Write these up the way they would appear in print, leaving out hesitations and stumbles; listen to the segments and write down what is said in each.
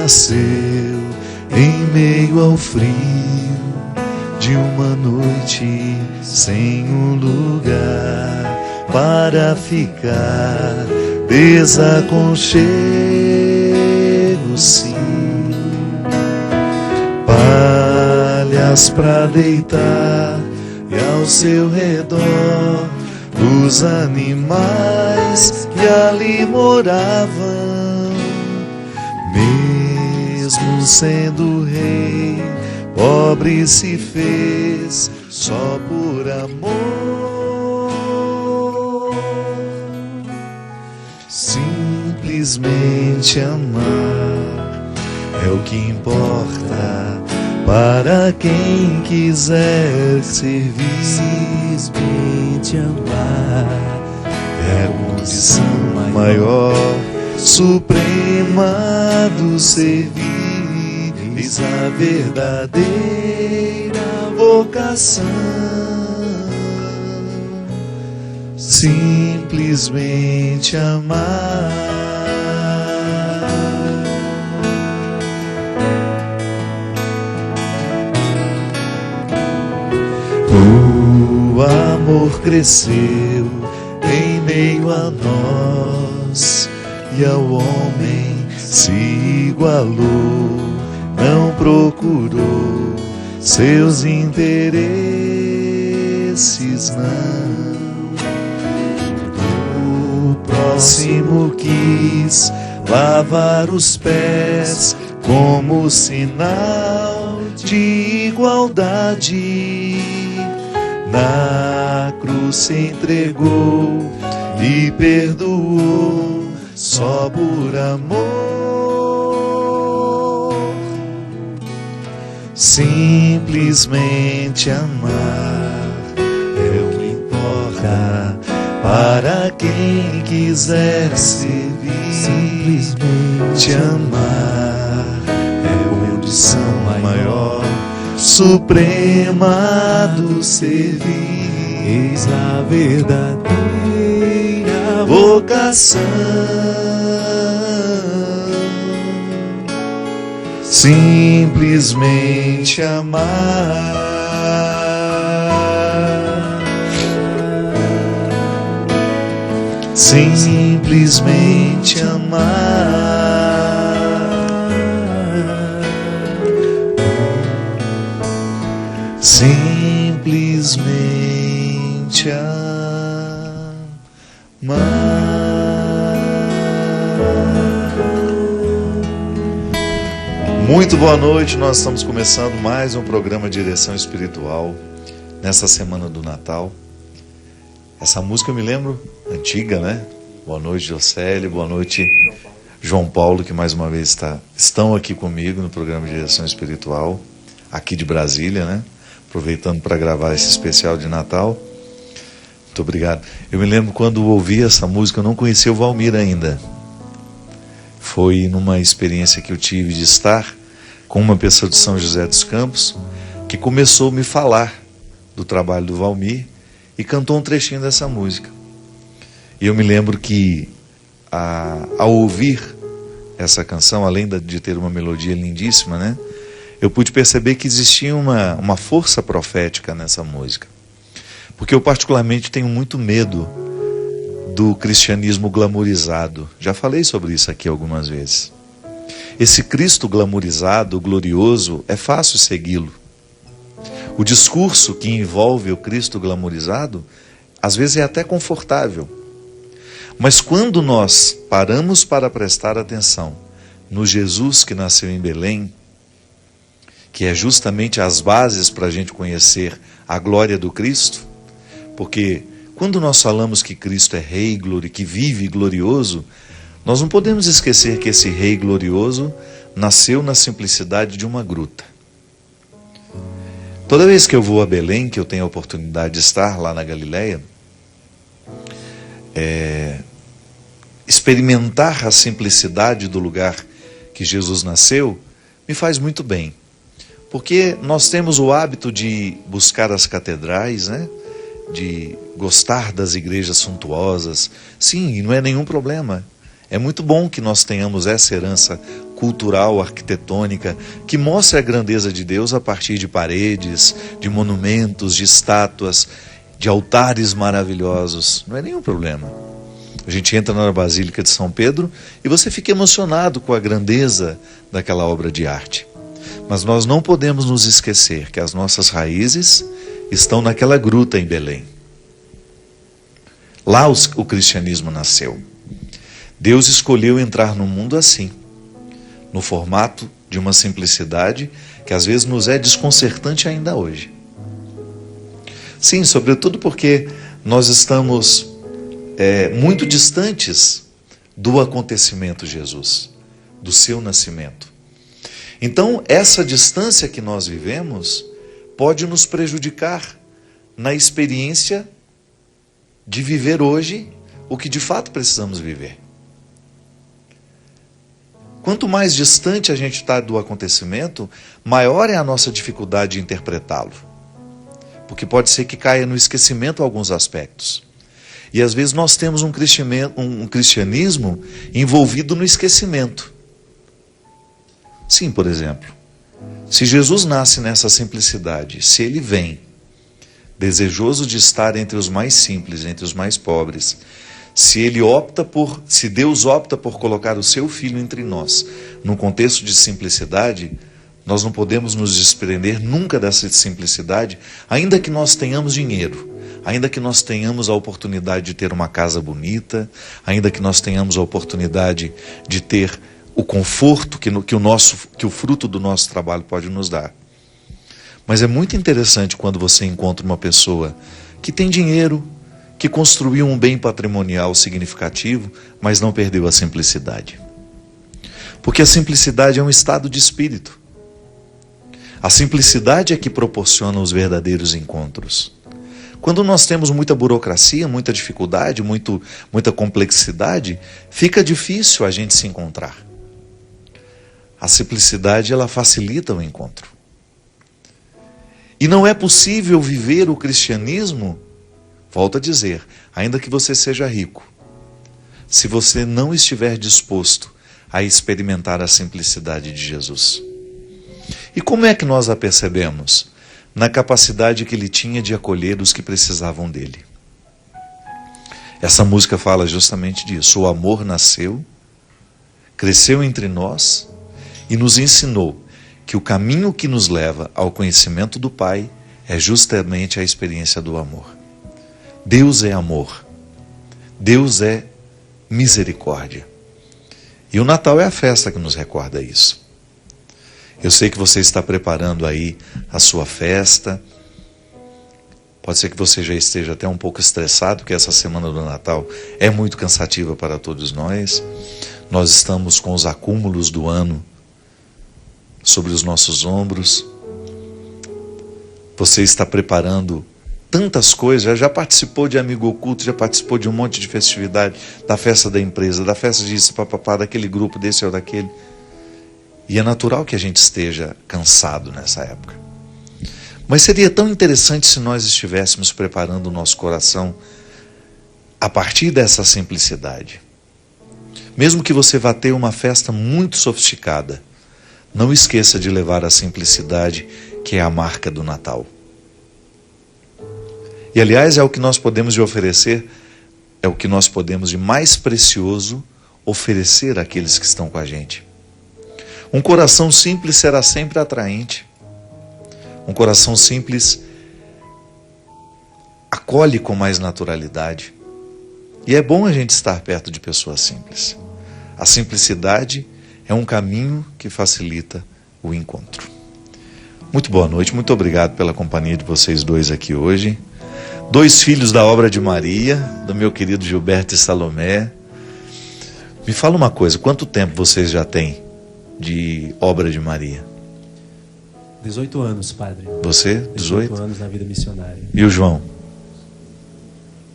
nasceu em meio ao frio de uma noite sem um lugar para ficar. Desaconchego, sim, palhas pra deitar e ao seu redor os animais que ali moravam. Mesmo sendo rei, pobre se fez só por amor. Simplesmente amar é o que importa para quem quiser servir. Simplesmente amar é a condição maior, suprema do servir. Eis a verdadeira vocação. Simplesmente amar. O amor cresceu em meio a nós e ao homem se igualou. Não procurou seus interesses, não. O próximo quis lavar os pés como sinal de igualdade. Na cruz se entregou e perdoou só por amor. Simplesmente amar é o que importa para quem quiser servir. Simplesmente amar é a condição maior, suprema do servir. Eis a verdadeira vocação. Simplesmente amar. Simplesmente amar. Simplesmente amar. Muito boa noite, nós estamos começando mais um programa Direção Espiritual nessa semana do Natal. Essa música eu me lembro, antiga, né? Boa noite, Jocélio, boa noite, João Paulo, que mais uma vez estão aqui comigo no programa Direção Espiritual, aqui de Brasília, né? Aproveitando para gravar esse especial de Natal. Muito obrigado. Eu me lembro quando ouvi essa música, eu não conhecia o Valmir ainda. Foi numa experiência que eu tive de estar com uma pessoa de São José dos Campos, que começou a me falar do trabalho do Valmir e cantou um trechinho dessa música. E eu me lembro que, ao ouvir essa canção, além de ter uma melodia lindíssima, né, eu pude perceber que existia uma força profética nessa música. Porque eu particularmente tenho muito medo do cristianismo glamourizado. Já falei sobre isso aqui algumas vezes. Esse Cristo glamourizado, glorioso, é fácil segui-lo. O discurso que envolve o Cristo glamourizado, às vezes é até confortável. Mas quando nós paramos para prestar atenção no Jesus que nasceu em Belém, que é justamente as bases para a gente conhecer a glória do Cristo, porque quando nós falamos que Cristo é Rei, que vive glorioso, nós não podemos esquecer que esse Rei glorioso nasceu na simplicidade de uma gruta. Toda vez que eu vou a Belém, que eu tenho a oportunidade de estar lá na Galileia, experimentar a simplicidade do lugar que Jesus nasceu, me faz muito bem. Porque nós temos o hábito de buscar as catedrais, né? De gostar das igrejas suntuosas. Sim, e não é nenhum problema. É muito bom que nós tenhamos essa herança cultural, arquitetônica, que mostre a grandeza de Deus a partir de paredes, de monumentos, de estátuas, de altares maravilhosos. Não é nenhum problema. A gente entra na Basílica de São Pedro e você fica emocionado com a grandeza daquela obra de arte. Mas nós não podemos nos esquecer que as nossas raízes estão naquela gruta em Belém. Lá o cristianismo nasceu. Deus escolheu entrar no mundo assim, no formato de uma simplicidade que às vezes nos é desconcertante ainda hoje. Sim, sobretudo porque nós estamos muito distantes do acontecimento de Jesus, do seu nascimento. Então, essa distância que nós vivemos pode nos prejudicar na experiência de viver hoje o que de fato precisamos viver. Quanto mais distante a gente está do acontecimento, maior é a nossa dificuldade de interpretá-lo. Porque pode ser que caia no esquecimento alguns aspectos. E às vezes nós temos um cristianismo envolvido no esquecimento. Sim, por exemplo, se Jesus nasce nessa simplicidade, se ele vem desejoso de estar entre os mais simples, entre os mais pobres, se Deus opta por colocar o seu filho entre nós, num contexto de simplicidade, nós não podemos nos desprender nunca dessa simplicidade, ainda que nós tenhamos dinheiro, ainda que nós tenhamos a oportunidade de ter uma casa bonita, ainda que nós tenhamos a oportunidade de ter o conforto que o fruto do nosso trabalho pode nos dar. Mas é muito interessante quando você encontra uma pessoa que tem dinheiro, que construiu um bem patrimonial significativo, mas não perdeu a simplicidade. Porque a simplicidade é um estado de espírito. A simplicidade é que proporciona os verdadeiros encontros. Quando nós temos muita burocracia, muita dificuldade, muita complexidade, fica difícil a gente se encontrar. A simplicidade, ela facilita o encontro. E não é possível viver o cristianismo, volto a dizer, ainda que você seja rico, se você não estiver disposto a experimentar a simplicidade de Jesus. E como é que nós a percebemos? Na capacidade que ele tinha de acolher os que precisavam dele. Essa música fala justamente disso. O amor nasceu, cresceu entre nós e nos ensinou que o caminho que nos leva ao conhecimento do Pai é justamente a experiência do amor. Deus é amor. Deus é misericórdia. E o Natal é a festa que nos recorda isso. Eu sei que você está preparando aí a sua festa. Pode ser que você já esteja até um pouco estressado, porque essa semana do Natal é muito cansativa para todos nós. Nós estamos com os acúmulos do ano sobre os nossos ombros. Você está preparando tantas coisas, já participou de amigo oculto, já participou de um monte de festividade, da festa da empresa, da festa disso, papapá, daquele grupo, desse ou daquele. E é natural que a gente esteja cansado nessa época. Mas seria tão interessante se nós estivéssemos preparando o nosso coração a partir dessa simplicidade. Mesmo que você vá ter uma festa muito sofisticada, não esqueça de levar a simplicidade, que é a marca do Natal. E aliás, é o que nós podemos de oferecer, é o que nós podemos de mais precioso oferecer àqueles que estão com a gente. Um coração simples será sempre atraente. Um coração simples acolhe com mais naturalidade. E é bom a gente estar perto de pessoas simples. A simplicidade é um caminho que facilita o encontro. Muito boa noite, muito obrigado pela companhia de vocês dois aqui hoje. 2 filhos da obra de Maria, do meu querido Gilberto e Salomé. Me fala uma coisa, quanto tempo vocês já têm de obra de Maria? 18 anos, padre. Você? 18 anos na vida missionária. E o João?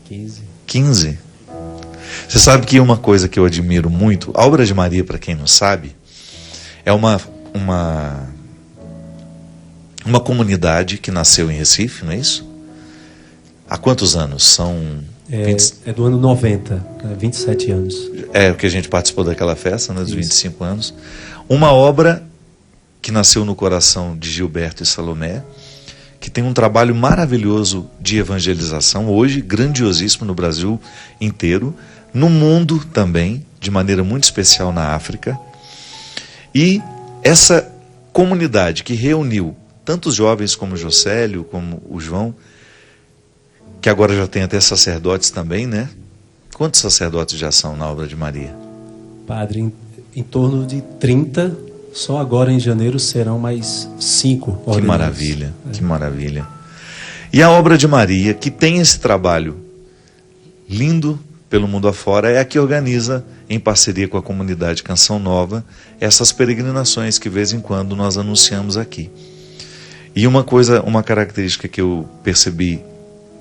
15. 15? Você sabe que uma coisa que eu admiro muito, a obra de Maria, para quem não sabe, é uma comunidade que nasceu em Recife, não é isso? Há quantos anos? São... É do ano 90, 27 anos. É, porque a gente participou daquela festa, né, dos Isso. 25 anos. Uma obra que nasceu no coração de Gilberto e Salomé, que tem um trabalho maravilhoso de evangelização, hoje grandiosíssimo no Brasil inteiro, no mundo também, de maneira muito especial na África. E essa comunidade que reuniu tantos jovens como o Jocélio, como o João, que agora já tem até sacerdotes também, né? Quantos sacerdotes já são na obra de Maria? Padre, em torno de 30, só agora em janeiro serão mais 5 ordenados. Que maravilha, que maravilha. E a obra de Maria, que tem esse trabalho lindo pelo mundo afora, é a que organiza, em parceria com a comunidade Canção Nova, essas peregrinações que de vez em quando nós anunciamos aqui. E uma característica que eu percebi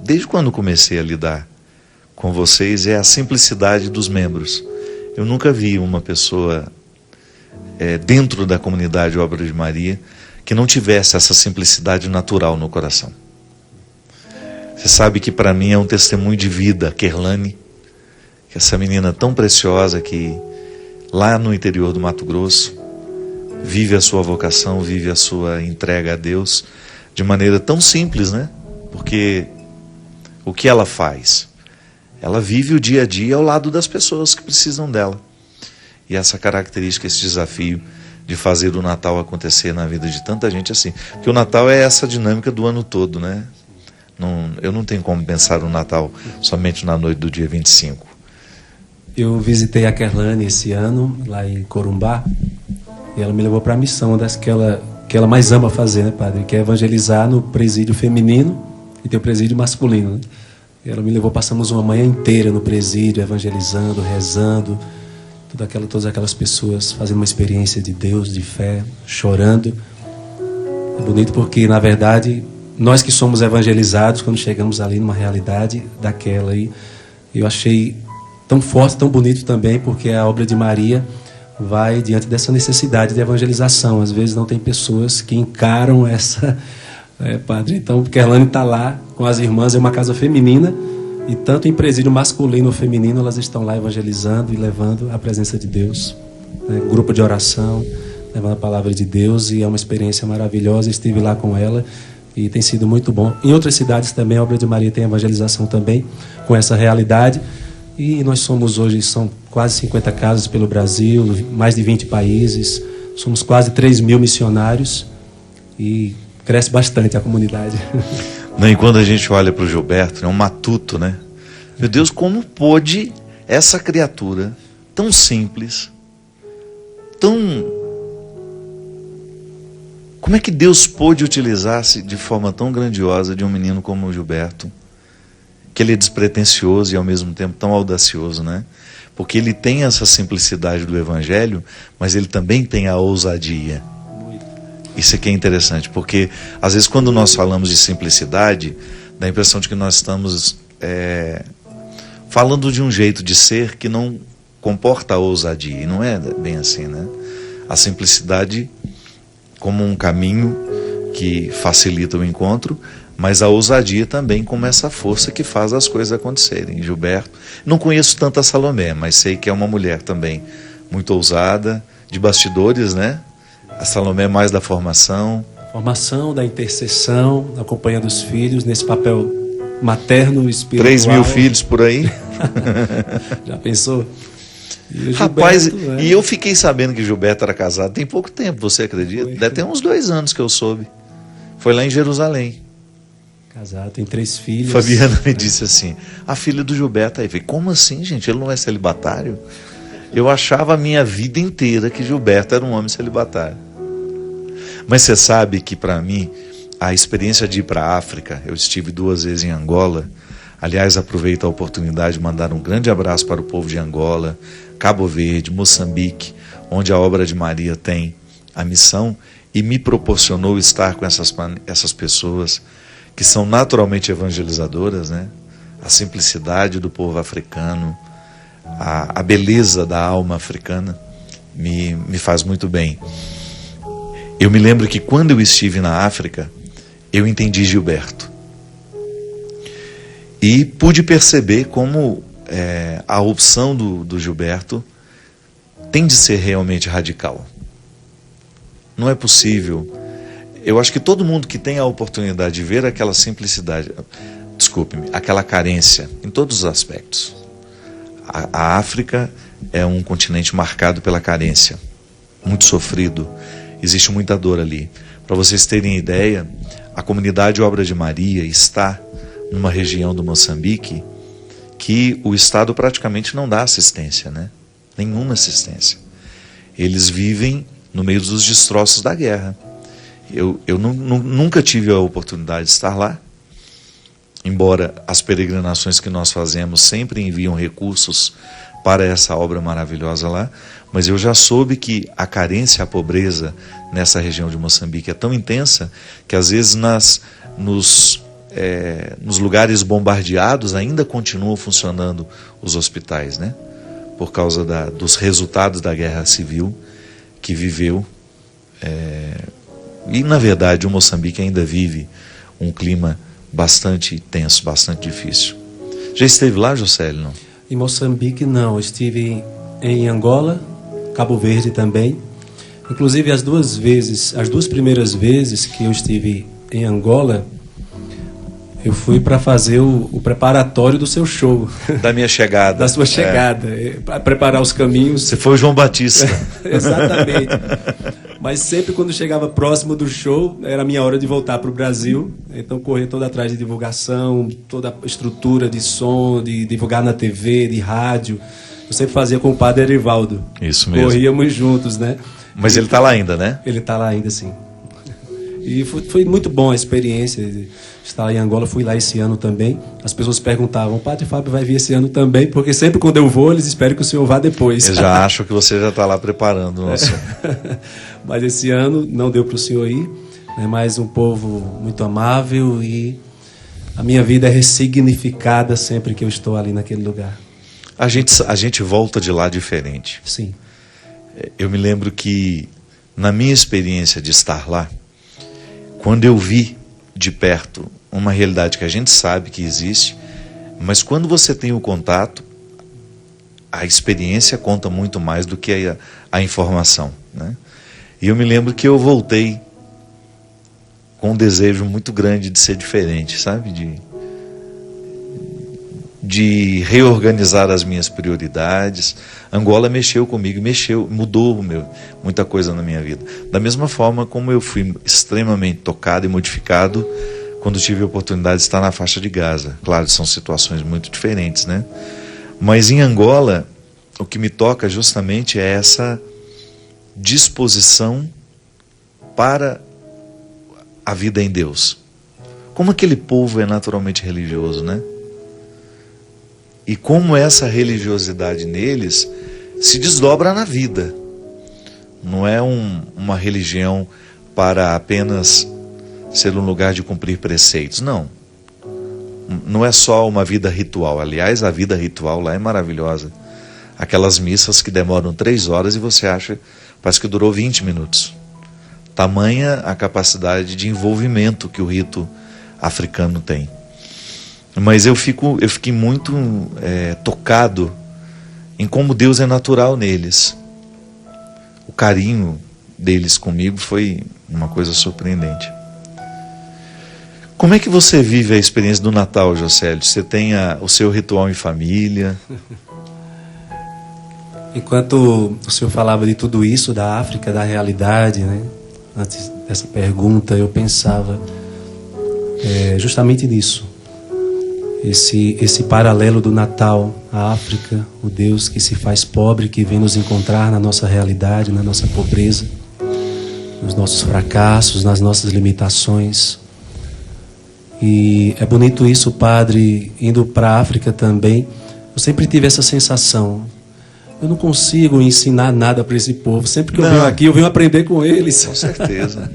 desde quando comecei a lidar com vocês é a simplicidade dos membros. Eu nunca vi uma pessoa dentro da comunidade Obra de Maria que não tivesse essa simplicidade natural no coração. Você sabe que para mim é um testemunho de vida, Kerlane, que essa menina tão preciosa que lá no interior do Mato Grosso vive a sua vocação, vive a sua entrega a Deus de maneira tão simples, né? Porque o que ela faz? Ela vive o dia a dia ao lado das pessoas que precisam dela. E essa característica, esse desafio de fazer o Natal acontecer na vida de tanta gente assim. Porque o Natal é essa dinâmica do ano todo, né? Eu não tenho como pensar o Natal somente na noite do dia 25. Eu visitei a Kerlane esse ano, lá em Corumbá, e ela me levou para a missão das que ela mais ama fazer, né, Padre? Que é evangelizar no presídio feminino e tem o presídio masculino, né? E ela me levou, passamos uma manhã inteira no presídio, evangelizando, rezando, todas aquelas pessoas fazendo uma experiência de Deus, de fé, chorando. É bonito porque, na verdade, nós que somos evangelizados, quando chegamos ali numa realidade daquela aí, eu achei tão forte, tão bonito também, porque a obra de Maria vai diante dessa necessidade de evangelização. Às vezes não tem pessoas que encaram essa... Padre, então, Kerlane está lá com as irmãs, é uma casa feminina, e tanto em presídio masculino ou feminino, elas estão lá evangelizando e levando a presença de Deus, né? Grupo de oração, levando a palavra de Deus, e é uma experiência maravilhosa. Estive lá com ela e tem sido muito bom. Em outras cidades também, a obra de Maria tem evangelização também, com essa realidade, e nós somos hoje, são quase 50 casas pelo Brasil, mais de 20 países, somos quase 3.000 missionários, e cresce bastante a comunidade. E quando a gente olha para o Gilberto, é um matuto, né? Meu Deus, como pôde essa criatura tão simples, como é que Deus pôde utilizar-se de forma tão grandiosa de um menino como o Gilberto, que ele é despretensioso e ao mesmo tempo tão audacioso, né? Porque ele tem essa simplicidade do Evangelho, mas ele também tem a ousadia. Isso aqui é interessante, porque às vezes quando nós falamos de simplicidade, dá a impressão de que nós estamos falando de um jeito de ser que não comporta a ousadia, e não é bem assim, né? A simplicidade como um caminho que facilita o encontro, mas a ousadia também como essa força que faz as coisas acontecerem. Gilberto, não conheço tanto a Salomé, mas sei que é uma mulher também muito ousada, de bastidores, né? A Salomé é mais da formação. Formação, da intercessão, acompanhando os filhos, nesse papel materno, espiritual. 3.000 filhos por aí. Já pensou? E rapaz, e eu fiquei sabendo que Gilberto era casado tem pouco tempo, você acredita? Deve ter uns 2 anos que eu soube. Foi lá em Jerusalém. Casado, tem 3 filhos. Fabiana me disse assim, a filha do Gilberto aí. Eu falei, como assim, gente? Ele não é celibatário? Eu achava a minha vida inteira que Gilberto era um homem celibatário. Mas você sabe que para mim, a experiência de ir para a África, eu estive 2 vezes em Angola. Aliás, aproveito a oportunidade de mandar um grande abraço para o povo de Angola, Cabo Verde, Moçambique, onde a obra de Maria tem a missão e me proporcionou estar com essas pessoas que são naturalmente evangelizadoras, né? A simplicidade do povo africano, a beleza da alma africana me faz muito bem. Eu me lembro que quando eu estive na África, eu entendi Gilberto. E pude perceber como a opção do Gilberto tem de ser realmente radical. não é possível. Eu acho que todo mundo que tem a oportunidade de ver aquela simplicidade, desculpe-me, aquela carência em todos os aspectos. A África é um continente marcado pela carência, muito sofrido, existe muita dor ali. Para vocês terem ideia, a comunidade Obra de Maria está numa região do Moçambique que o Estado praticamente não dá assistência, né? Nenhuma assistência. Eles vivem no meio dos destroços da guerra. Eu nunca tive a oportunidade de estar lá, embora as peregrinações que nós fazemos sempre enviam recursos para essa obra maravilhosa lá, mas eu já soube que a carência, a pobreza nessa região de Moçambique é tão intensa que às vezes nos lugares bombardeados ainda continuam funcionando os hospitais, né? Por causa dos resultados da guerra civil que viveu. E na verdade o Moçambique ainda vive um clima bastante tenso, bastante difícil. Já esteve lá, Josélio, não? Em Moçambique não, eu estive em Angola, Cabo Verde também. Inclusive as duas primeiras vezes que eu estive em Angola, eu fui para fazer o preparatório do seu show. Da minha chegada. Da sua chegada, para preparar os caminhos. Você foi o João Batista. Exatamente. Mas sempre quando chegava próximo do show, era a minha hora de voltar para o Brasil. Então corria toda atrás de divulgação, toda a estrutura de som, de divulgar na TV, de rádio. Eu sempre fazia com o padre Erivaldo. Isso mesmo. Corríamos juntos, né? Mas ele está lá ainda, né? Ele está lá ainda, sim. E foi muito bom a experiência de estar lá em Angola. Fui lá esse ano também. As pessoas perguntavam, o Padre Fábio vai vir esse ano também? Porque sempre quando eu vou, eles esperam que o senhor vá depois. Eu já acho que você já está lá preparando o nosso... Mas esse ano não deu para o senhor ir. É mais um povo muito amável e a minha vida é ressignificada sempre que eu estou ali naquele lugar. A gente volta de lá diferente. Sim. Eu me lembro que, na minha experiência de estar lá, quando eu vi de perto uma realidade que a gente sabe que existe, mas quando você tem o contato, a experiência conta muito mais do que a informação, né? E eu me lembro que eu voltei com um desejo muito grande de ser diferente, sabe? De reorganizar as minhas prioridades. Angola mexeu comigo, mudou muita coisa na minha vida. Da mesma forma como eu fui extremamente tocado e modificado quando tive a oportunidade de estar na faixa de Gaza. Claro, são situações muito diferentes, né? Mas em Angola, o que me toca justamente é essa disposição para a vida em Deus. Como aquele povo é naturalmente religioso, né? E como essa religiosidade neles se desdobra na vida. Não é uma religião para apenas ser um lugar de cumprir preceitos, não. Não é só uma vida ritual. Aliás, a vida ritual lá é maravilhosa. Aquelas missas que demoram 3 horas e você acha, parece que durou 20 minutos. Tamanha a capacidade de envolvimento que o rito africano tem. Mas eu fiquei muito tocado em como Deus é natural neles. O carinho deles comigo foi uma coisa surpreendente. Como é que você vive a experiência do Natal, Josélio? Você tem o seu ritual em família? Enquanto o senhor falava de tudo isso, da África, da realidade, né? Antes dessa pergunta, eu pensava justamente nisso. Esse paralelo do Natal, a África, o Deus que se faz pobre, que vem nos encontrar na nossa realidade, na nossa pobreza, nos nossos fracassos, nas nossas limitações. E é bonito isso, Padre, indo para a África também. Eu sempre tive essa sensação. Eu não consigo ensinar nada para esse povo. Sempre que eu venho aqui, eu venho aprender com eles. Com certeza.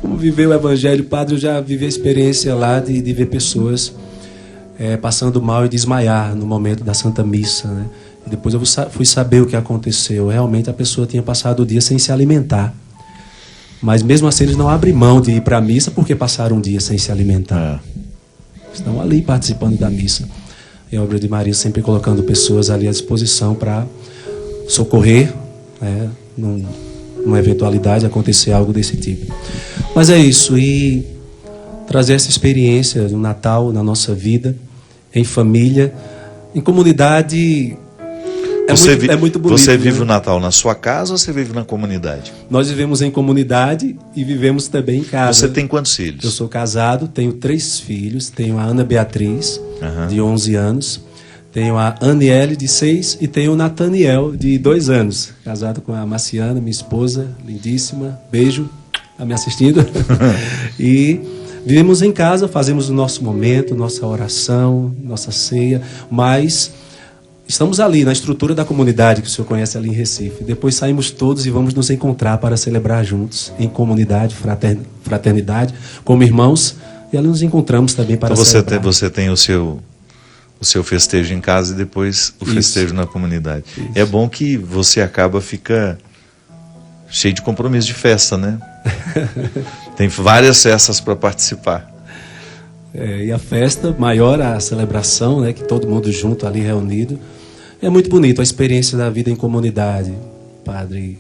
Como viver o Evangelho, Padre, eu já vivi a experiência lá de ver pessoas passando mal e desmaiar no momento da Santa Missa, né? E depois eu fui saber o que aconteceu. Realmente a pessoa tinha passado o dia sem se alimentar. Mas mesmo assim eles não abrem mão de ir para a missa porque passaram um dia sem se alimentar. Estão ali participando da missa. E a Obra de Maria sempre colocando pessoas ali à disposição para socorrer, né, numa eventualidade, acontecer algo desse tipo. Mas é isso, e trazer essa experiência do Natal na nossa vida, em família, em comunidade, é muito bonito. Você vive o Natal na sua casa ou você vive na comunidade? Nós vivemos em comunidade e vivemos também em casa. Você tem quantos filhos? Eu sou casado, tenho 3 filhos. Tenho a Ana Beatriz, de 11 anos. Tenho a Aniele, de 6. E tenho o Nathaniel, de 2 anos. Casado com a Marciana, minha esposa, lindíssima. Beijo, tá me assistindo. E vivemos em casa, fazemos o nosso momento, nossa oração, nossa ceia. Mas estamos ali na estrutura da comunidade que o senhor conhece ali em Recife. Depois saímos todos e vamos nos encontrar para celebrar juntos, em comunidade, fraternidade, como irmãos. E ali nos encontramos também para celebrar. Você tem o seu festejo em casa e depois o festejo na comunidade. Isso. É bom que você fica cheio de compromisso de festa, né? Tem várias festas para participar. E a festa maior, a celebração, né, que todo mundo junto ali reunido. É muito bonito a experiência da vida em comunidade, padre.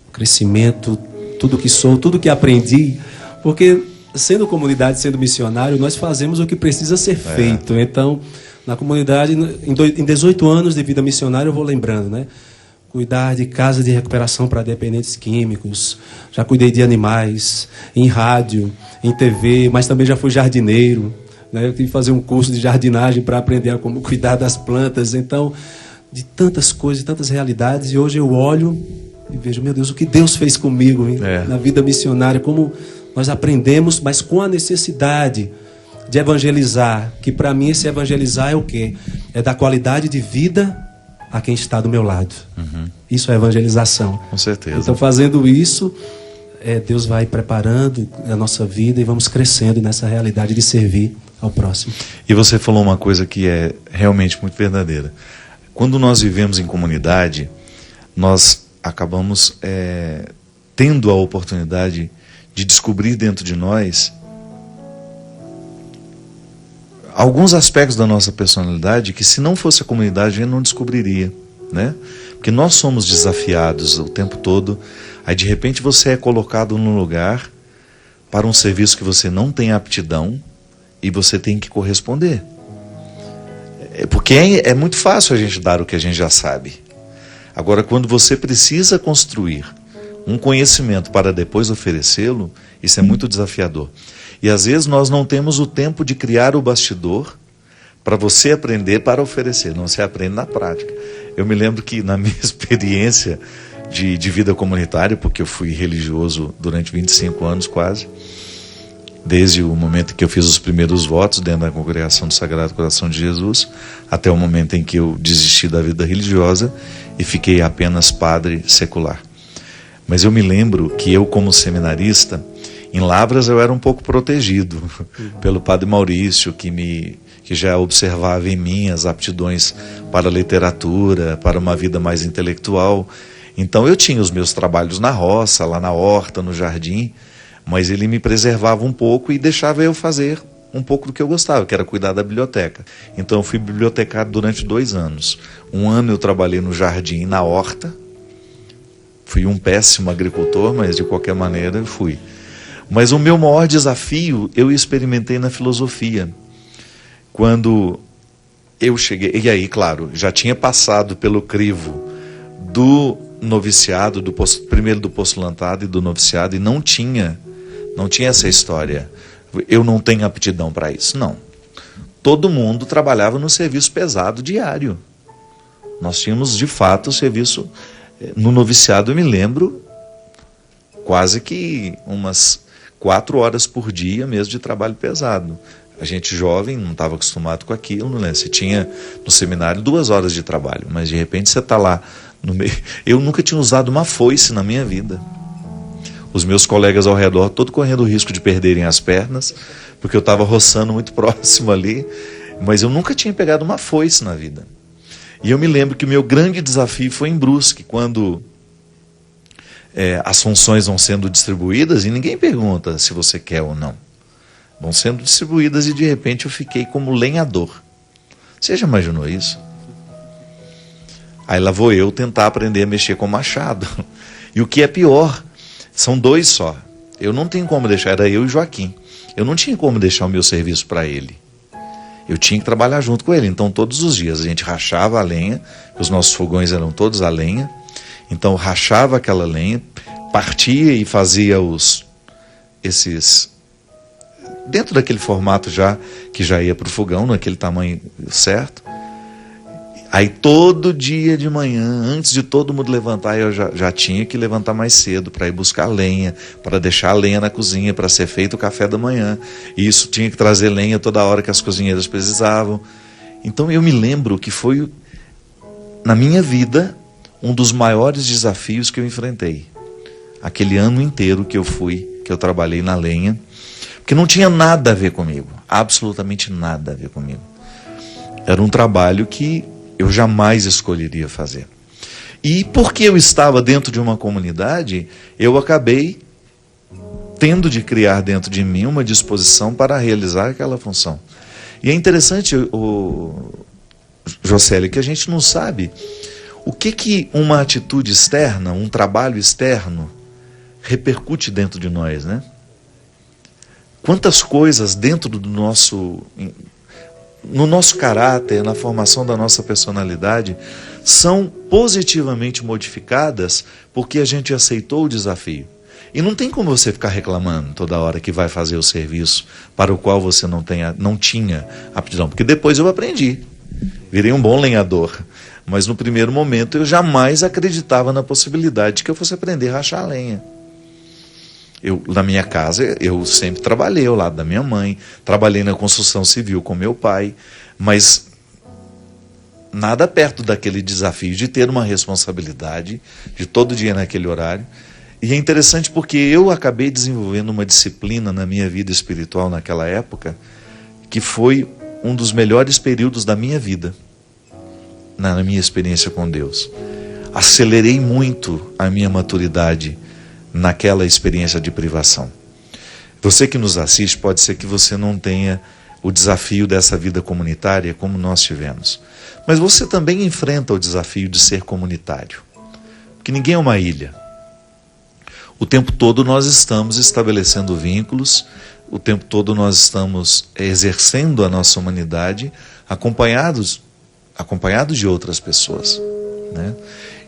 O crescimento, tudo que sou, tudo que aprendi. Porque sendo comunidade, sendo missionário, nós fazemos o que precisa ser feito. Então, na comunidade, em 18 anos de vida missionária, eu vou lembrando, né? Cuidar de casa de recuperação para dependentes químicos. Já cuidei de animais, em rádio, em TV, mas também já fui jardineiro. Né? Eu tive que fazer um curso de jardinagem para aprender a como cuidar das plantas. Então, de tantas coisas, de tantas realidades. E hoje eu olho e vejo, meu Deus, o que Deus fez comigo na vida missionária. Como nós aprendemos, mas com a necessidade de evangelizar. Que para mim esse evangelizar é o quê? É dar qualidade de vida a quem está do meu lado. Isso é evangelização. Com certeza. Então, fazendo isso, Deus vai preparando a nossa vida e vamos crescendo nessa realidade de servir ao próximo. E você falou uma coisa que é realmente muito verdadeira. Quando nós vivemos em comunidade, nós acabamos tendo a oportunidade de descobrir dentro de nós alguns aspectos da nossa personalidade que, se não fosse a comunidade, a gente não descobriria, né? Porque nós somos desafiados o tempo todo. Aí, de repente, você é colocado num lugar para um serviço que você não tem aptidão e você tem que corresponder. Porque é muito fácil a gente dar o que a gente já sabe. Agora, quando você precisa construir um conhecimento para depois oferecê-lo, isso é muito desafiador. E às vezes nós não temos o tempo de criar o bastidor para você aprender para oferecer. Não, você aprende na prática. Eu me lembro que na minha experiência de vida comunitária, porque eu fui religioso durante 25 anos quase, desde o momento que eu fiz os primeiros votos dentro da congregação do Sagrado Coração de Jesus, até o momento em que eu desisti da vida religiosa e fiquei apenas padre secular. Mas eu me lembro que eu, como seminarista, em Lavras eu era um pouco protegido pelo padre Maurício, que já observava em mim as aptidões para a literatura, para uma vida mais intelectual. Então eu tinha os meus trabalhos na roça, lá na horta, no jardim, mas ele me preservava um pouco e deixava eu fazer um pouco do que eu gostava, que era cuidar da biblioteca. Então eu fui bibliotecário durante 2 anos. Um ano eu trabalhei no jardim e na horta. Fui um péssimo agricultor, mas de qualquer maneira eu fui. Mas o meu maior desafio eu experimentei na filosofia. Quando eu cheguei, e aí, claro, já tinha passado pelo crivo do noviciado, primeiro do postulantado e do noviciado, e não tinha essa história. Eu não tenho aptidão para isso. Não. Todo mundo trabalhava no serviço pesado diário. Nós tínhamos, de fato, o serviço. No noviciado, eu me lembro, quase que umas 4 horas por dia mesmo de trabalho pesado. A gente jovem não estava acostumado com aquilo, né? Você tinha no seminário 2 horas de trabalho, mas de repente você está lá no meio. Eu nunca tinha usado uma foice na minha vida. Os meus colegas ao redor, todos correndo o risco de perderem as pernas, porque eu estava roçando muito próximo ali, mas eu nunca tinha pegado uma foice na vida. E eu me lembro que o meu grande desafio foi em Brusque, quando as funções vão sendo distribuídas e ninguém pergunta se você quer ou não. Vão sendo distribuídas e de repente eu fiquei como lenhador. Você já imaginou isso? Aí lá vou eu tentar aprender a mexer com machado. E o que é pior, são 2 só. Eu não tenho como deixar, era eu e Joaquim. Eu não tinha como deixar o meu serviço para ele. Eu tinha que trabalhar junto com ele. Então, todos os dias a gente rachava a lenha, os nossos fogões eram todos a lenha. Então, rachava aquela lenha, partia e fazia esses dentro daquele formato que já ia para o fogão, naquele tamanho certo. Aí todo dia de manhã, antes de todo mundo levantar, eu já tinha que levantar mais cedo para ir buscar lenha, para deixar a lenha na cozinha, para ser feito o café da manhã. E isso tinha que trazer lenha toda hora que as cozinheiras precisavam. Então eu me lembro que foi, na minha vida, um dos maiores desafios que eu enfrentei. Aquele ano inteiro que eu trabalhei na lenha, porque não tinha nada a ver comigo, absolutamente nada a ver comigo. Era um trabalho que eu jamais escolheria fazer. E porque eu estava dentro de uma comunidade, eu acabei tendo de criar dentro de mim uma disposição para realizar aquela função. E é interessante, Jocélio, que a gente não sabe o que uma atitude externa, um trabalho externo, repercute dentro de nós, né? Quantas coisas dentro no nosso caráter, na formação da nossa personalidade, são positivamente modificadas porque a gente aceitou o desafio. E não tem como você ficar reclamando toda hora que vai fazer o serviço para o qual você não tinha aptidão. Porque depois eu aprendi, virei um bom lenhador. Mas no primeiro momento eu jamais acreditava na possibilidade de que eu fosse aprender a rachar a lenha. Na minha casa, eu sempre trabalhei ao lado da minha mãe, trabalhei na construção civil com meu pai, mas nada perto daquele desafio de ter uma responsabilidade de todo dia naquele horário. E é interessante porque eu acabei desenvolvendo uma disciplina na minha vida espiritual naquela época, que foi um dos melhores períodos da minha vida, na minha experiência com Deus. Acelerei muito a minha maturidade naquela experiência de privação. Você que nos assiste, pode ser que você não tenha o desafio dessa vida comunitária como nós tivemos. Mas você também enfrenta o desafio de ser comunitário. Porque ninguém é uma ilha. O tempo todo nós estamos estabelecendo vínculos, o tempo todo nós estamos exercendo a nossa humanidade acompanhados de outras pessoas, né?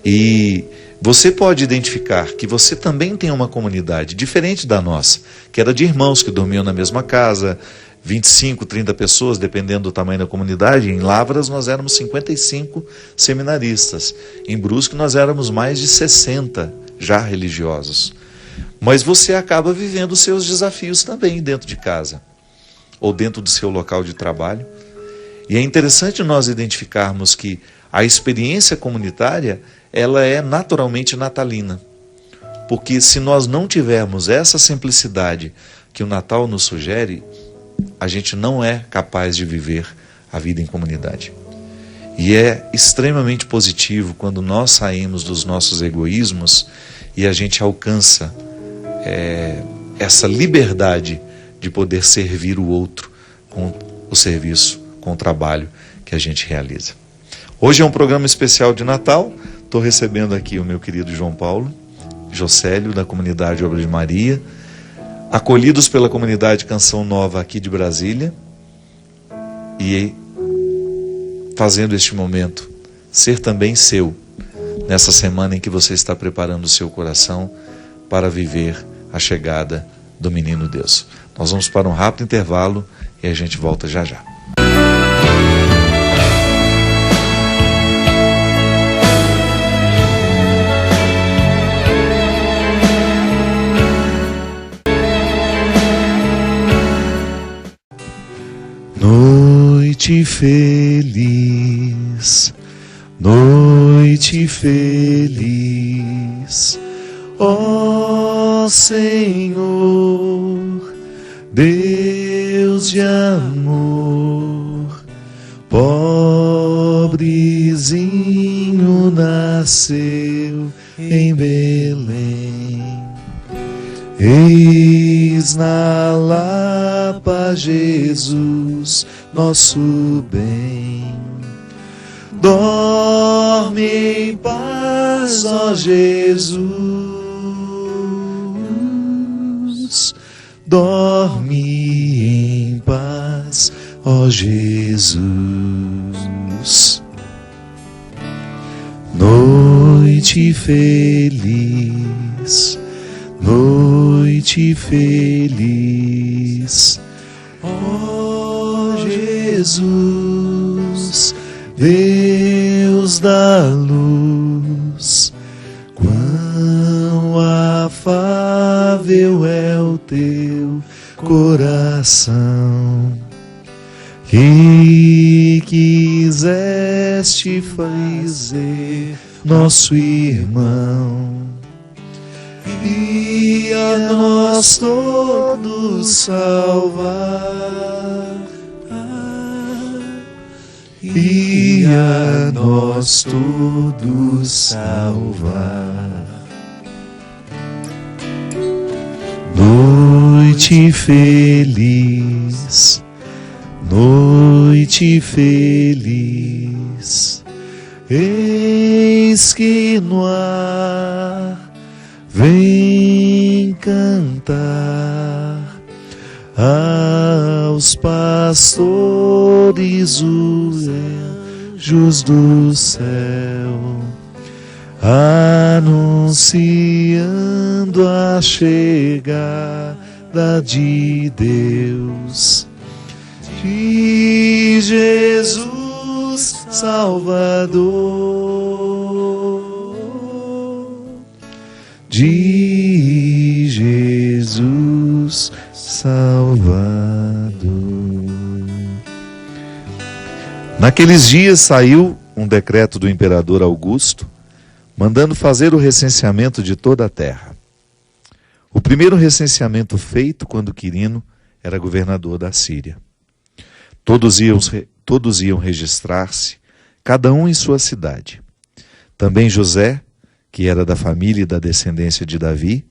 E você pode identificar que você também tem uma comunidade diferente da nossa, que era de irmãos que dormiam na mesma casa, 25, 30 pessoas, dependendo do tamanho da comunidade. Em Lavras nós éramos 55 seminaristas. Em Brusque nós éramos mais de 60 já religiosos. Mas você acaba vivendo os seus desafios também dentro de casa, ou dentro do seu local de trabalho. E é interessante nós identificarmos que a experiência comunitária, ela é naturalmente natalina. Porque se nós não tivermos essa simplicidade que o Natal nos sugere, a gente não é capaz de viver a vida em comunidade. E é extremamente positivo quando nós saímos dos nossos egoísmos e a gente alcança essa liberdade de poder servir o outro com o serviço, com o trabalho que a gente realiza. Hoje é um programa especial de Natal. Estou recebendo aqui o meu querido João Paulo, Jocélio, da comunidade Obra de Maria, acolhidos pela comunidade Canção Nova aqui de Brasília, e fazendo este momento ser também seu, nessa semana em que você está preparando o seu coração para viver a chegada do Menino Deus. Nós vamos para um rápido intervalo e a gente volta já já. Noite feliz, ó Senhor, Deus de amor, pobrezinho nasceu em Belém. Eis na Lapa Jesus, nosso bem. Dorme em paz, ó Jesus, dorme em paz, ó Jesus. Noite feliz, noite feliz, ó Jesus, Deus da luz. Quão afável é o teu coração, que quiseste fazer nosso irmão, e a nós todos salvar, e a nós todos salvar. Noite feliz, noite feliz, eis que no ar vem cantar aos pastores os anjos do céu, anunciando a chegada de Deus, de Jesus Salvador, de Jesus Salvador. Naqueles dias saiu um decreto do imperador Augusto, mandando fazer o recenseamento de toda a terra. O primeiro recenseamento feito quando Quirino era governador da Síria. Todos iam registrar-se, cada um em sua cidade. Também José, que era da família e da descendência de Davi,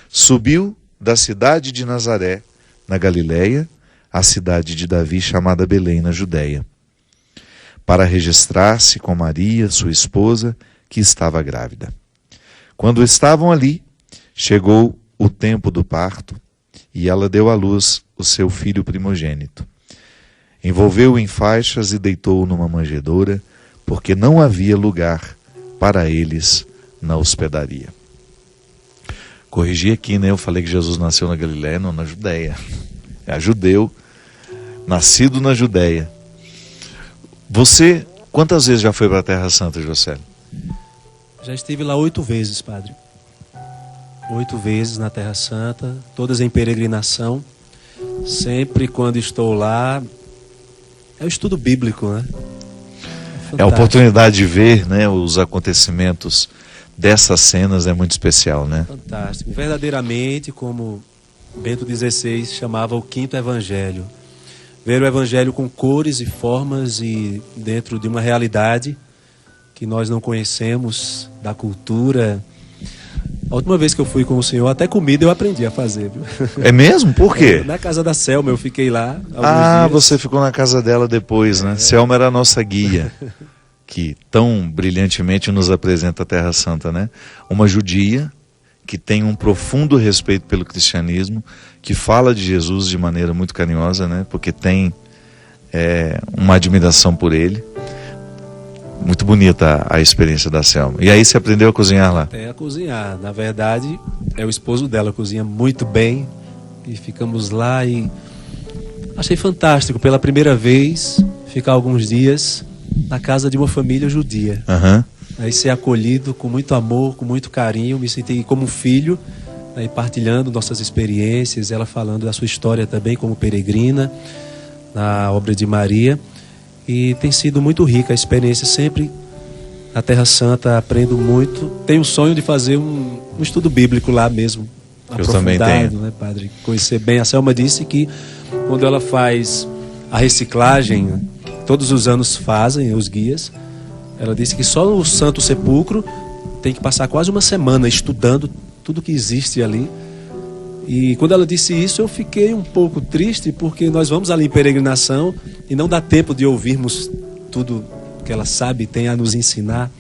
subiu da cidade de Nazaré, na Galileia, à cidade de Davi, chamada Belém, na Judéia, para registrar-se com Maria, sua esposa, que estava grávida. Quando estavam ali, chegou o tempo do parto, e ela deu à luz o seu filho primogênito. Envolveu-o em faixas e deitou-o numa manjedoura, porque não havia lugar para eles na hospedaria. Corrigi aqui, né? Eu falei que Jesus nasceu na Galileia, não na Judéia. É judeu, nascido na Judéia. Você, quantas vezes já foi para a Terra Santa, José? Já estive lá 8 vezes, padre. 8 vezes na Terra Santa, todas em peregrinação. Sempre quando estou lá, é o estudo bíblico, né? É a oportunidade de ver, né, os acontecimentos dessas cenas, é muito especial, né? Fantástico. Verdadeiramente, como Bento XVI chamava o quinto evangelho. Ver o evangelho com cores e formas e dentro de uma realidade que nós não conhecemos, da cultura. A última vez que eu fui com o senhor, até comida eu aprendi a fazer, viu? É mesmo? Por quê? Na casa da Selma, eu fiquei lá alguns dias. Você ficou na casa dela depois, né? Selma era a nossa guia, que tão brilhantemente nos apresenta a Terra Santa, né? Uma judia que tem um profundo respeito pelo cristianismo, que fala de Jesus de maneira muito carinhosa, né? Porque tem uma admiração por ele. Muito bonita a experiência da Selma. E aí você aprendeu a cozinhar lá? A cozinhar. Na verdade, é o esposo dela, cozinha muito bem. E ficamos lá e achei fantástico, pela primeira vez, ficar alguns dias na casa de uma família judia. Uhum. Aí ser acolhido com muito amor, com muito carinho, me senti como um filho, aí partilhando nossas experiências, ela falando da sua história também como peregrina, na obra de Maria. E tem sido muito rica a experiência, sempre na Terra Santa aprendo muito. Tenho um sonho de fazer um estudo bíblico lá mesmo, eu também tenho, né, padre? Conhecer bem. A Selma disse que quando ela faz a reciclagem, todos os anos fazem os guias, ela disse que só no Santo Sepulcro tem que passar quase uma semana estudando tudo que existe ali. E quando ela disse isso, eu fiquei um pouco triste, porque nós vamos ali em peregrinação e não dá tempo de ouvirmos tudo que ela sabe, tem a nos ensinar.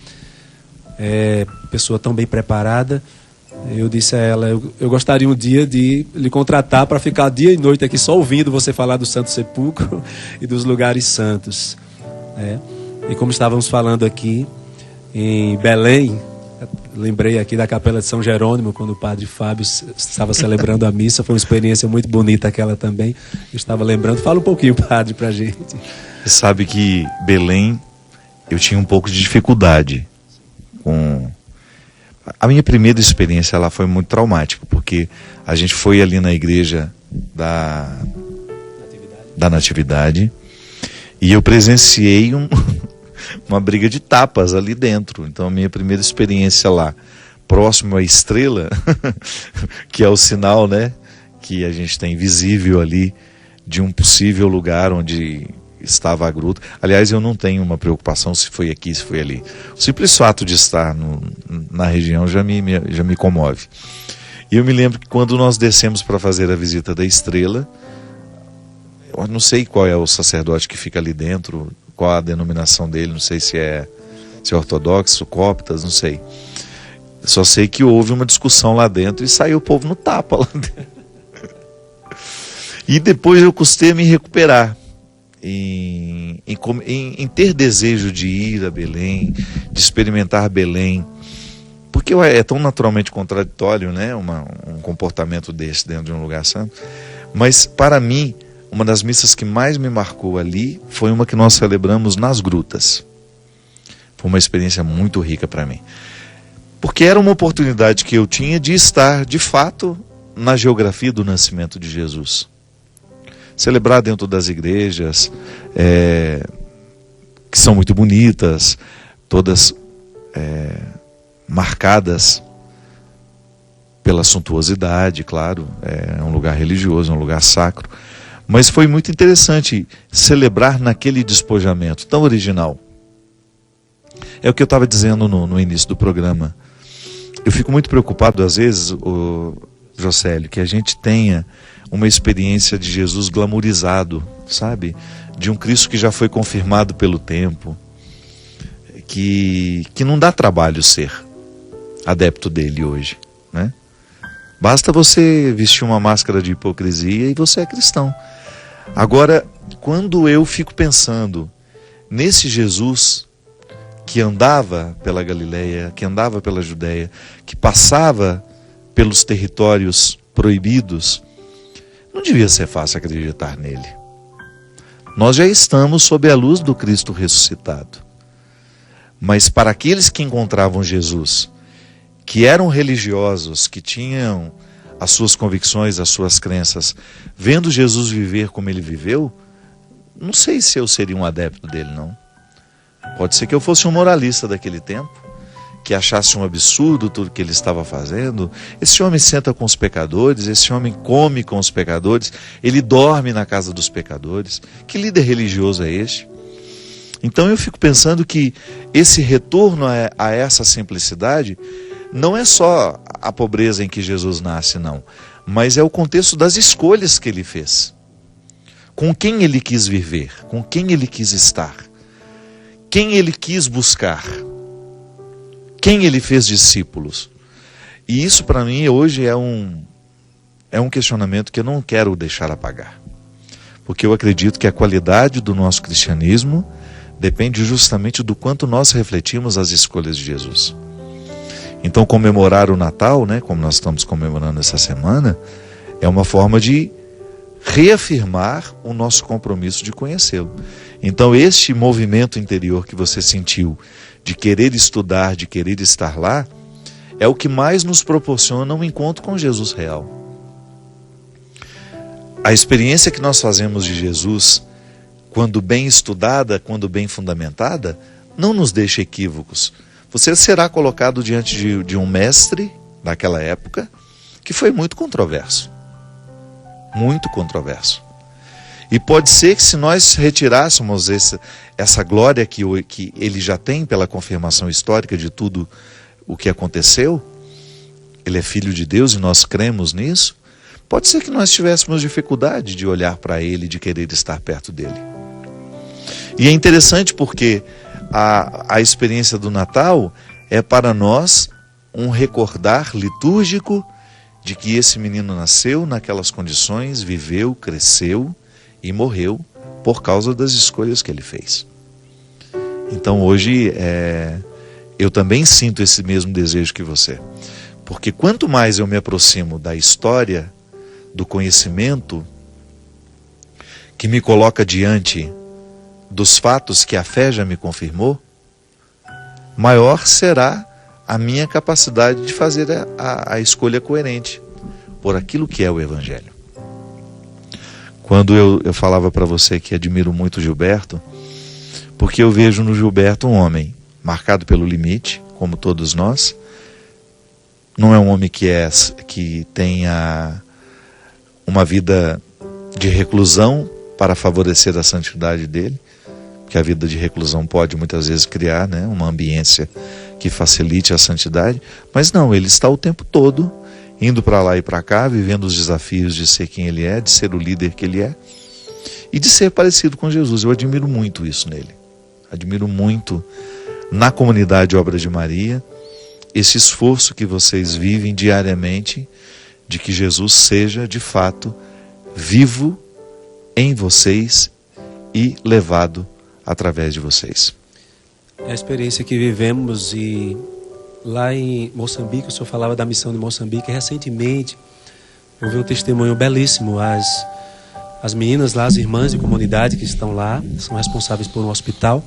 É pessoa tão bem preparada. Eu disse a ela, eu gostaria um dia de lhe contratar para ficar dia e noite aqui só ouvindo você falar do Santo Sepulcro e dos lugares santos. E como estávamos falando aqui em Belém, lembrei aqui da Capela de São Jerônimo, quando o padre Fábio estava celebrando a missa. Foi uma experiência muito bonita aquela também. Eu estava lembrando. Fala um pouquinho, padre, para a gente. Você sabe que Belém, eu tinha um pouco de dificuldade com... A minha primeira experiência lá foi muito traumática, porque a gente foi ali na igreja da Natividade e eu presenciei uma briga de tapas ali dentro. Então a minha primeira experiência lá, próximo à estrela, que é o sinal, né, que a gente tem visível ali de um possível lugar onde estava a gruta. Aliás, eu não tenho uma preocupação se foi aqui, se foi ali. O simples fato de estar na região já me comove. E eu me lembro que quando nós descemos para fazer a visita da estrela, eu não sei qual é o sacerdote que fica ali dentro, qual a denominação dele, não sei se é ortodoxo, coptas, não sei. Só sei que houve uma discussão lá dentro e saiu o povo no tapa lá dentro. E depois eu custei a me recuperar em ter desejo de ir a Belém, de experimentar Belém, porque é tão naturalmente contraditório, né, um comportamento desse dentro de um lugar santo. Mas para mim, uma das missas que mais me marcou ali foi uma que nós celebramos nas grutas. Foi uma experiência muito rica para mim, porque era uma oportunidade que eu tinha de estar de fato na geografia do nascimento de Jesus. Celebrar dentro das igrejas, que são muito bonitas, todas marcadas pela suntuosidade, claro, é um lugar religioso, é um lugar sacro, mas foi muito interessante celebrar naquele despojamento tão original. É o que eu estava dizendo no início do programa. Eu fico muito preocupado às vezes, Jocélio, que a gente tenha uma experiência de Jesus glamourizado, sabe? De um Cristo que já foi confirmado pelo tempo, que não dá trabalho ser adepto dele hoje, né? Basta você vestir uma máscara de hipocrisia e você é cristão. Agora, quando eu fico pensando nesse Jesus que andava pela Galileia, que andava pela Judéia, que passava pelos territórios proibidos, não devia ser fácil acreditar nele. Nós já estamos sob a luz do Cristo ressuscitado. Mas para aqueles que encontravam Jesus, que eram religiosos, que tinham as suas convicções, as suas crenças, vendo Jesus viver como ele viveu, não sei se eu seria um adepto dele, não. Pode ser que eu fosse um moralista daquele tempo, que achasse um absurdo tudo que ele estava fazendo. Esse homem senta com os pecadores, esse homem come com os pecadores, ele dorme na casa dos pecadores. Que líder religioso é este? Então eu fico pensando que esse retorno a essa simplicidade não é só a pobreza em que Jesus nasce, não, mas é o contexto das escolhas que ele fez. Com quem ele quis viver, com quem ele quis estar, quem ele quis buscar, quem ele fez discípulos. E isso para mim hoje é um questionamento que eu não quero deixar apagar. Porque eu acredito que a qualidade do nosso cristianismo depende justamente do quanto nós refletimos as escolhas de Jesus. Então comemorar o Natal, né, como nós estamos comemorando essa semana, é uma forma de reafirmar o nosso compromisso de conhecê-lo. Então este movimento interior que você sentiu, de querer estudar, de querer estar lá, é o que mais nos proporciona um encontro com Jesus real. A experiência que nós fazemos de Jesus, quando bem estudada, quando bem fundamentada, não nos deixa equívocos. Você será colocado diante de um mestre daquela época que foi muito controverso. Muito controverso. E pode ser que se nós retirássemos essa glória que ele já tem pela confirmação histórica de tudo o que aconteceu, ele é filho de Deus e nós cremos nisso, pode ser que nós tivéssemos dificuldade de olhar para ele, de querer estar perto dele. E é interessante porque a experiência do Natal é para nós um recordar litúrgico de que esse menino nasceu naquelas condições, viveu, cresceu e morreu por causa das escolhas que ele fez. Então hoje eu também sinto esse mesmo desejo que você. Porque quanto mais eu me aproximo da história, do conhecimento, que me coloca diante dos fatos que a fé já me confirmou, maior será a minha capacidade de fazer a escolha coerente por aquilo que é o Evangelho. Quando eu falava para você que admiro muito o Gilberto, porque eu vejo no Gilberto um homem marcado pelo limite, como todos nós. Não é um homem que tenha uma vida de reclusão para favorecer a santidade dele, que a vida de reclusão pode muitas vezes criar, né, uma ambiência que facilite a santidade, mas não, ele está o tempo todo indo para lá e para cá, vivendo os desafios de ser quem ele é, de ser o líder que ele é e de ser parecido com Jesus. Eu admiro muito isso nele. Admiro muito na comunidade Obra de Maria esse esforço que vocês vivem diariamente de que Jesus seja de fato vivo em vocês e levado através de vocês. É a experiência que vivemos. E lá em Moçambique, o senhor falava da missão de Moçambique, recentemente houve um testemunho belíssimo. As meninas lá, as irmãs de comunidade que estão lá, são responsáveis por um hospital,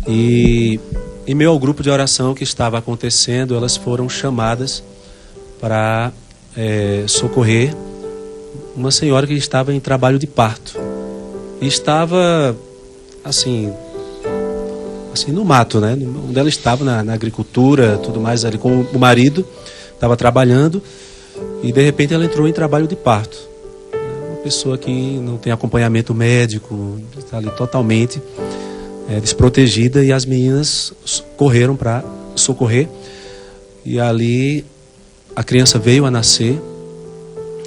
e em meio ao grupo de oração que estava acontecendo, elas foram chamadas para socorrer uma senhora que estava em trabalho de parto. E estava assim no mato, né? Onde ela estava, na agricultura, tudo mais, ali com o marido, estava trabalhando, e de repente ela entrou em trabalho de parto. Uma pessoa que não tem acompanhamento médico, está ali totalmente desprotegida, e as meninas correram para socorrer, e ali a criança veio a nascer.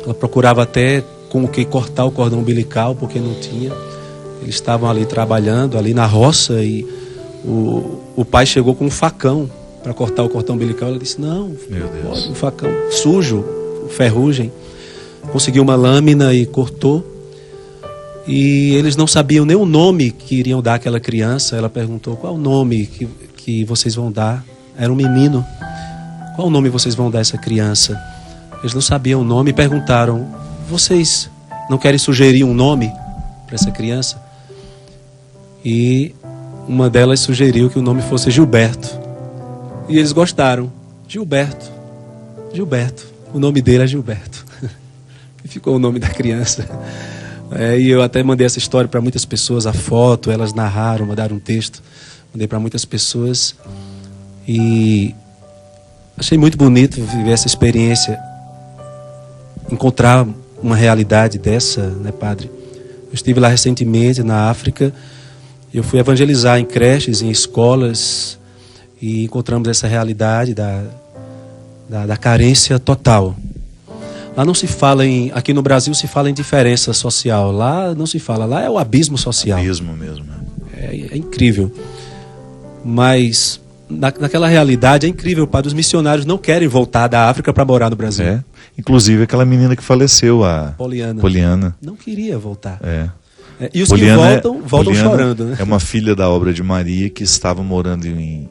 Ela procurava até com o que cortar o cordão umbilical, porque não tinha. Eles estavam ali trabalhando, ali na roça, e o pai chegou com um facão para cortar o cordão umbilical. Ela disse, não, pode, um facão sujo, ferrugem. Conseguiu uma lâmina e cortou. E eles não sabiam nem o nome que iriam dar àquela criança. Ela perguntou, qual o nome que vocês vão dar? Era um menino. Qual o nome vocês vão dar a essa criança? Eles não sabiam o nome e perguntaram, vocês não querem sugerir um nome para essa criança? E uma delas sugeriu que o nome fosse Gilberto. E eles gostaram. Gilberto. O nome dele é Gilberto. E ficou o nome da criança. E eu até mandei essa história para muitas pessoas, a foto, elas narraram, mandaram um texto, mandei para muitas pessoas. E achei muito bonito viver essa experiência, encontrar uma realidade dessa, né, padre? Eu estive lá recentemente na África. Eu fui evangelizar em creches, em escolas, e encontramos essa realidade da carência total. Lá não se fala aqui no Brasil se fala em diferença social, lá não se fala, lá é o abismo social. Abismo mesmo. É incrível. Mas naquela realidade é incrível, padre, os missionários não querem voltar da África para morar no Brasil. Inclusive aquela menina que faleceu, a Poliana. Não queria voltar. E os Poliana que voltam chorando, né? É uma filha da Obra de Maria que estava morando em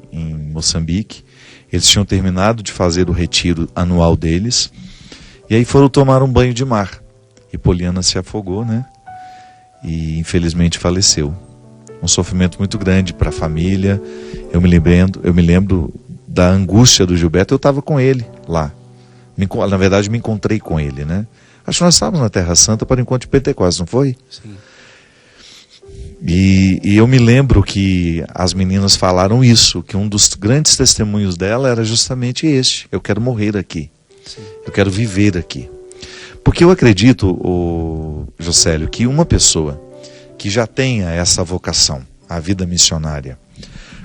Moçambique. Eles tinham terminado de fazer o retiro anual deles. E aí foram tomar um banho de mar. E Poliana se afogou, né? E infelizmente faleceu. Um sofrimento muito grande para a família. Eu me lembro da angústia do Gilberto. Eu estava com ele lá. Na verdade, me encontrei com ele, né? Acho que nós estávamos na Terra Santa para o encontro de Pentecostes, não foi? Sim. E eu me lembro que as meninas falaram isso, que um dos grandes testemunhos dela era justamente este: eu quero morrer aqui. Sim. Eu quero viver aqui. Porque eu acredito, Jocélio, que uma pessoa que já tenha essa vocação, a vida missionária,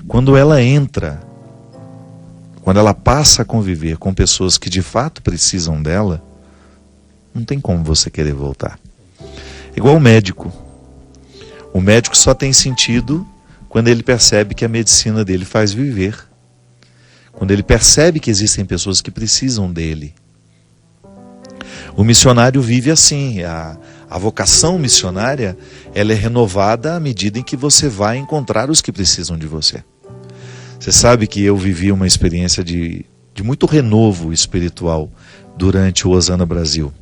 quando ela passa a conviver com pessoas que de fato precisam dela, não tem como você querer voltar. Igual o médico. O médico só tem sentido quando ele percebe que a medicina dele faz viver. quando ele percebe que existem pessoas que precisam dele. O missionário vive assim, a vocação missionária, ela é renovada à medida em que você vai encontrar os que precisam de você. Você sabe que eu vivi uma experiência de muito renovo espiritual durante o Osana Brasil.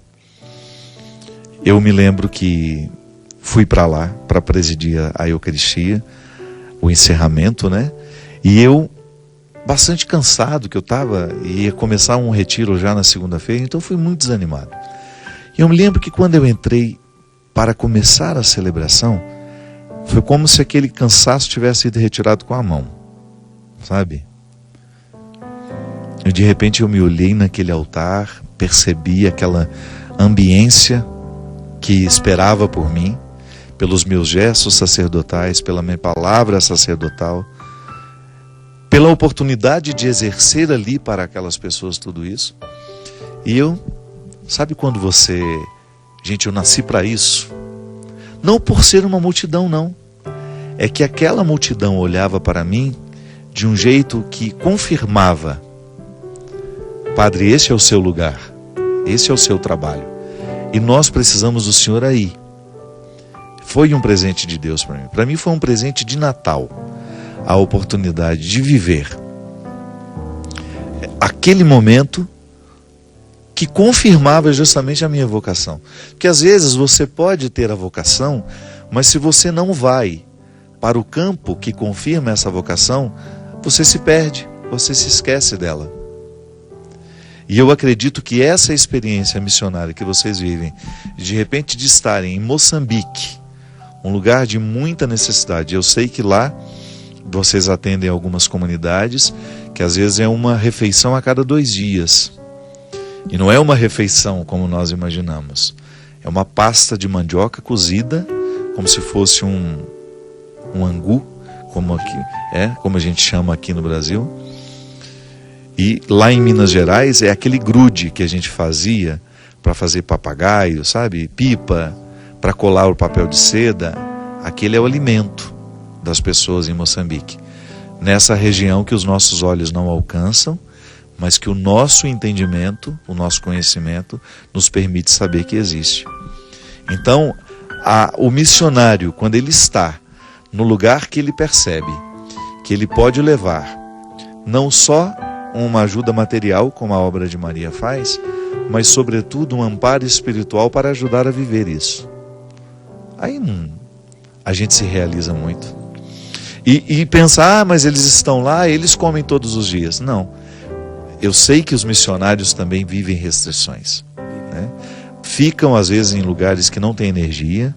Eu me lembro que fui para lá para presidir a Eucaristia, o encerramento, né? E eu, bastante cansado que eu estava, ia começar um retiro já na segunda-feira, então fui muito desanimado. E eu me lembro que quando eu entrei para começar a celebração, foi como se aquele cansaço tivesse sido retirado com a mão, sabe? E de repente eu me olhei naquele altar, percebi aquela ambiência que esperava por mim, pelos meus gestos sacerdotais, pela minha palavra sacerdotal, pela oportunidade de exercer ali para aquelas pessoas tudo isso. E eu, sabe quando você... Gente, eu nasci para isso. Não por ser uma multidão, não. É que aquela multidão olhava para mim de um jeito que confirmava: Padre, esse é o seu lugar, esse é o seu trabalho, e nós precisamos do Senhor aí. Foi um presente de Deus para mim. Para mim foi um presente de Natal, a oportunidade de viver aquele momento que confirmava justamente a minha vocação. Porque às vezes você pode ter a vocação, mas se você não vai para o campo que confirma essa vocação, você se perde, você se esquece dela. E eu acredito que essa experiência missionária que vocês vivem, de repente de estarem em Moçambique, um lugar de muita necessidade. Eu sei que lá vocês atendem algumas comunidades, que às vezes é uma refeição a cada 2 dias. E não é uma refeição como nós imaginamos. É uma pasta de mandioca cozida, como se fosse um angu, como a gente chama aqui no Brasil. E lá em Minas Gerais é aquele grude que a gente fazia para fazer papagaio, sabe? Pipa, para colar o papel de seda. Aquele é o alimento das pessoas em Moçambique. Nessa região que os nossos olhos não alcançam, mas que o nosso entendimento, o nosso conhecimento, nos permite saber que existe. Então, o missionário, quando ele está no lugar que ele percebe que ele pode levar não só uma ajuda material, como a obra de Maria faz, mas sobretudo um amparo espiritual para ajudar a viver isso. Aí a gente se realiza muito. E pensar, mas eles estão lá, eles comem todos os dias. Não. Eu sei que os missionários também vivem restrições, né? Ficam às vezes em lugares que não têm energia,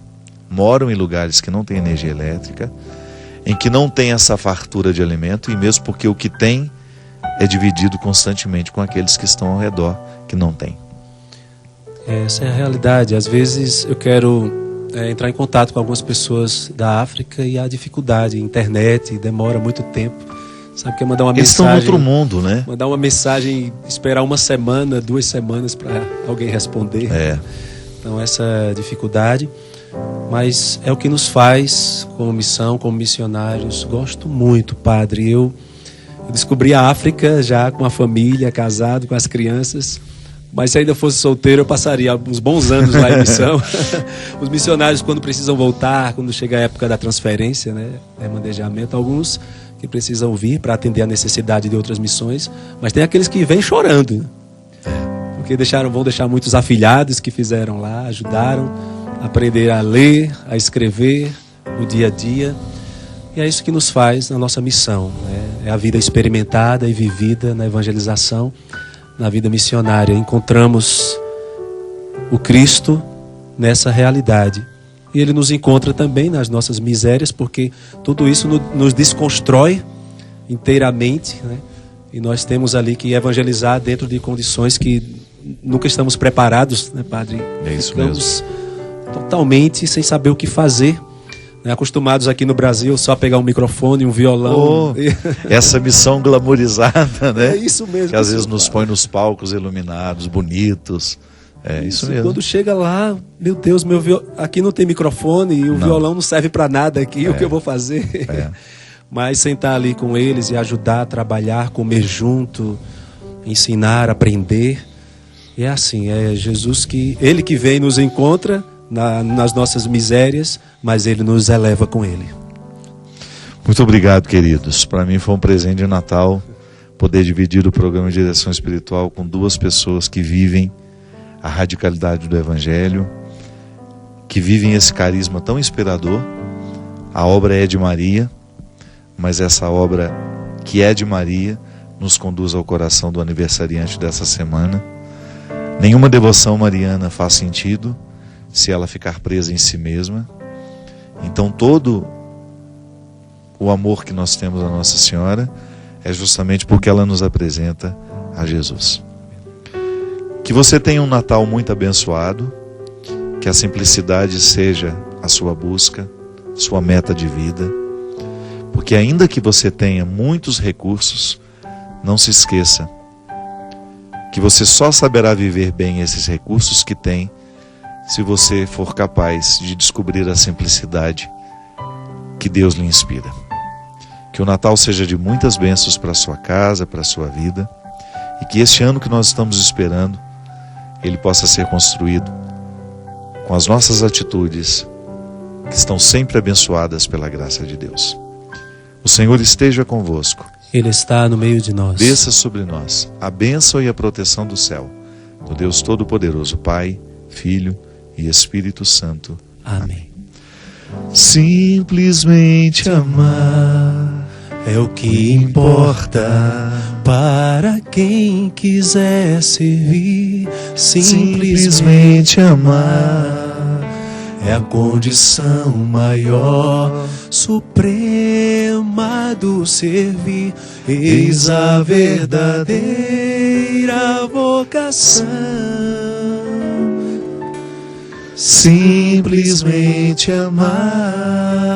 moram em lugares que não têm energia elétrica, em que não tem essa fartura de alimento, e mesmo porque o que tem é dividido constantemente com aqueles que estão ao redor, que não têm. Essa é a realidade. Às vezes eu quero entrar em contato com algumas pessoas da África e há dificuldade, internet, demora muito tempo. Sabe, que é mandar uma Eles mensagem... estão no outro mundo, né? Mandar uma mensagem, esperar 1 semana, 2 semanas para alguém responder. Então essa dificuldade, mas é o que nos faz como missão, como missionários. Gosto muito, Padre. Eu descobri a África já com a família, casado, com as crianças. Mas se ainda fosse solteiro, eu passaria uns bons anos lá em missão. Os missionários, quando precisam voltar, quando chega a época da transferência, né, remanejamento, alguns que precisam vir para atender a necessidade de outras missões, mas tem aqueles que vêm chorando, porque vão deixar muitos afilhados que fizeram lá, ajudaram a aprender a ler, a escrever, o dia a dia. E é isso que nos faz na nossa missão, né? É a vida experimentada e vivida na evangelização, na vida missionária. Encontramos o Cristo nessa realidade. E Ele nos encontra também nas nossas misérias, porque tudo isso nos desconstrói inteiramente, né? E nós temos ali que evangelizar dentro de condições que nunca estamos preparados, né, Padre? É isso Ficamos mesmo. Totalmente sem saber o que fazer, né? Acostumados aqui no Brasil só a pegar um microfone, um violão. Essa missão glamorizada, né? É isso mesmo. Que às vezes nos põe nos palcos iluminados, bonitos. É isso mesmo. Quando chega lá, meu Deus, aqui não tem microfone e o violão não serve para nada aqui, o que eu vou fazer? mas sentar ali com eles e ajudar a trabalhar, comer junto, ensinar, aprender. E é assim, é Jesus Ele que vem e nos encontra nas nossas misérias, mas Ele nos eleva com Ele. Muito obrigado, queridos. Para mim foi um presente de Natal poder dividir o programa de direção espiritual com duas pessoas que vivem a radicalidade do Evangelho, que vivem esse carisma tão inspirador. A obra é de Maria, mas essa obra que é de Maria nos conduz ao coração do aniversariante dessa semana. Nenhuma devoção mariana faz sentido se ela ficar presa em si mesma. Então todo o amor que nós temos a Nossa Senhora é justamente porque ela nos apresenta a Jesus. Que você tenha um Natal muito abençoado, que a simplicidade seja a sua busca, sua meta de vida, porque ainda que você tenha muitos recursos, não se esqueça que você só saberá viver bem esses recursos que tem se você for capaz de descobrir a simplicidade que Deus lhe inspira. Que o Natal seja de muitas bênçãos para a sua casa, para a sua vida, e que este ano que nós estamos esperando, ele possa ser construído com as nossas atitudes, que estão sempre abençoadas pela graça de Deus. O Senhor esteja convosco. Ele está no meio de nós. Desça sobre nós a bênção e a proteção do céu, do Deus Todo-Poderoso, Pai, Filho e Espírito Santo. Amém. Simplesmente amar é o que importa para quem quiser servir. Simplesmente amar é a condição maior, suprema do servir. Eis a verdadeira vocação. Simplesmente amar